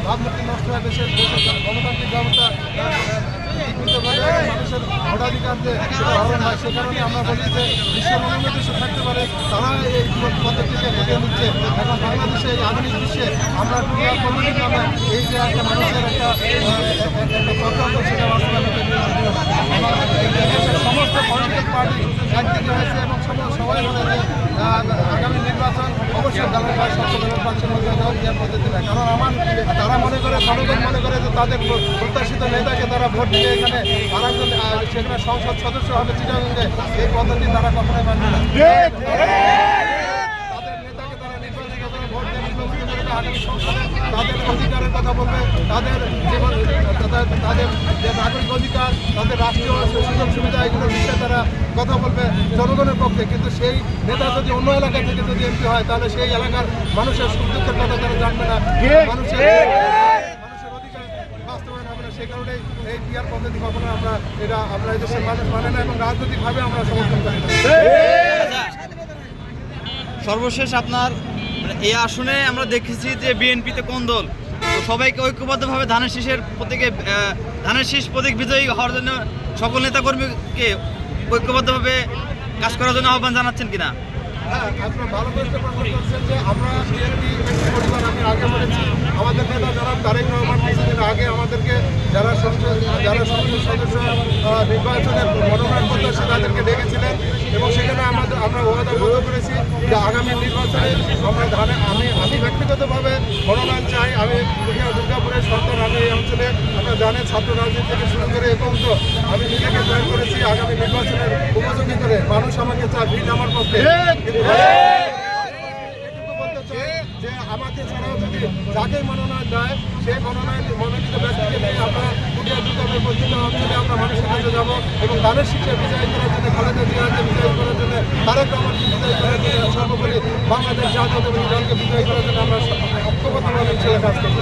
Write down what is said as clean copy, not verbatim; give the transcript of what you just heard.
ভাবমূর্তি নষ্ট হয়, দেশের গণতান্ত্রিক ব্যবস্থা মানুষের ভোটাধিকার যে হরণ হয়। সে কারণে আমরা বলি যে বিশ্বের অন্যান্য দেশে থাকতে পারে, তারা এই পদ্ধতিকে ফুটিয়ে নিচ্ছে। এখন বাংলাদেশে এই আধুনিক বিশ্বে আমরা টুরিয়াল পদ্ধতির নামে এই যে একটা মানুষের একটা চক্রান্ত, সেটা বাস্তবায়ন সমস্ত পলিটিক্যাল পার্টি একদিকে হয়েছে এবং সবাই বলে যে আগামী নির্বাচন অবশ্যই ব্যালট হয়, স্বচ্ছ ব্যালট বাক্সের মধ্যে দেওয়ার পদ্ধতি না। কারণ তারা মনে করে, জনগণ মনে করে যে তাদের প্রত্যাশিত নেতাকে তারা ভোট দিয়ে এখানে আরেকজন সেখানে সংসদ সদস্য হবে চিটাগাঙ্গে, এই পদ্ধতি তারা কখনোই মানবে না। তাদের নেতাকে তারা নির্বাচিত করে ভোট দিয়ে নির্বাচিত করে আগামী সংসদে তাদের অধিকারের কথা বলবে, তাদের তাদের যে নাগরিক অধিকার, তাদের রাষ্ট্রীয় সুযোগ সুবিধা, এগুলোর বিষয়ে তারা কথা বলবে জনগণের পক্ষে। কিন্তু সেই নেতা যদি অন্য এলাকা থেকে যদি এমপি হয়, তাহলে সেই এলাকার মানুষের সুখ দুঃখের কথা তারা জানবে না, মানুষের অধিকার বাস্তবায়ন হবে না। সেই কারণেই এই পিআর পদ্ধতি কখনো আমরা এই দেশের মানুষ মানে না এবং রাজনৈতিকভাবে আমরা সমর্থন করি না। সর্বশেষ আপনার এই আসনে আমরা দেখেছি যে বিএনপিতে কোন দল, তো সবাইকে ঐক্যবদ্ধভাবে ধানের শীষ প্রতীক বিজয়ী হওয়ার জন্য সকল নেতাকর্মীকে ঐক্যবদ্ধভাবে কাজ করার জন্য আহ্বান জানাচ্ছেন কিনা? হ্যাঁ, আপনারা ভালো প্রশ্ন করছেন যে আমরা বিএনপি পরিবার, আমি আগে বলেছি আমাদের নেতা জনাব তারেক রহমান কিছুদিন আগে আমাদেরকে যারা সংসদ সদস্য নির্বাচনের মনোনয়ন প্রত্যাশী তাদেরকে ডেকেছিলেন এবং সেখানে আমরা ওয়াদাবদ্ধ করেছি যে আগামী নির্বাচনে আমরা আমি ব্যক্তিগতভাবে মনোনয়ন চাই। আমি দুর্গাপুরের সন্তান, আমি এই অঞ্চলে আপনারা জানেন ছাত্র রাজনীতি থেকে শুরু করে এ পর্যন্ত আমি নিজেকে জয়েন করেছি আগামী নির্বাচনের উপযোগী করে। মানুষ আমাকে চায়, ভিড় আমার পক্ষে। যে আমাকে ছাড়াও যদি যাকে মনোনয়ন দেয় সেই মনোনীত ব্যক্তিকে নিয়ে আমরা পুরিয়া দুর্গাপুর পর্যন্ত অঞ্চলে আমরা মানুষের কাছে যাবো এবং ধানের শীষে বিজয়ী করার জন্য, খালেদা জিয়াকে বিজয়ী করার জন্য, তারেক রহমানকে বিজয়ী করার জন্য, সর্বোপরি বাংলাদেশ জাতীয়তাবাদী দলকে বিজয়ী করার জন্য আমরা ঐক্যবদ্ধভাবে কাজ করবো।